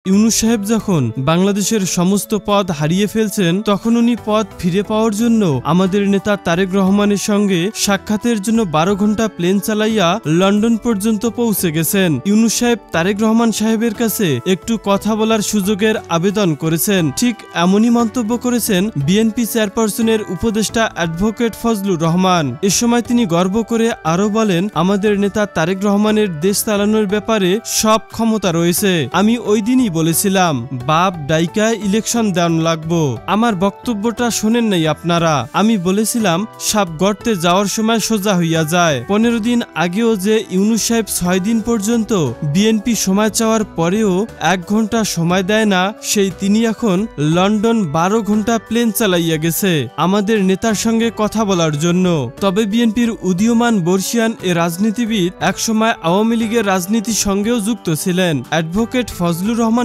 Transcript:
ইউনূস সাহেব যখন বাংলাদেশের সমস্ত পদ হারিয়ে ফেলছেন তখন উনি পদ ফিরে পাওয়ার জন্য আমাদের নেতা তারেক রহমানের সঙ্গে সাক্ষাতের জন্য 12 ঘন্টা প্লেন চালাইয়া লন্ডন পর্যন্ত পৌঁছে গেছেন। ইউনূস সাহেব তারেক রহমান সাহেবের কাছে একটু কথা বলার সুযোগের আবেদন করেছেন। ঠিক এমনই মন্তব্য করেছেন বিএনপি চেয়ারপারসনের উপদেষ্টা অ্যাডভোকেট ফজলুর রহমান। এ সময় তিনি গর্ব করে আরো বলেন, আমাদের নেতা তারেক রহমানের দেশ চালানোর ব্যাপারে সব ক্ষমতা রয়েছে। আমি ওই দিনই বলেছিলাম বাপ ডাইকা ইলেকশন দেন লাগবো। আমার বক্তব্যটা শোনেন নাই আপনারা। আমি বলেছিলাম সাপ গর্তে যাওয়ার সময় সোজা হইয়া যায়। 15 দিন আগেও যে ইউনূস সাহেব 6 দিন পর্যন্ত বিএনপি সময় চাওয়ার পরেও 1 ঘন্টা সময় দেয় না, সেই তিনি এখন লন্ডন 12 ঘন্টা প্লেন চালাইয়া গেছে আমাদের নেতার সঙ্গে কথা বলার জন্য। তবে বিএনপির উদীয়মান বর্ষিয়ান এ রাজনীতিবিদ একসময় আওয়ামী লীগের রাজনীতির সঙ্গেও যুক্ত ছিলেন। অ্যাডভোকেট ফজলুর রহমান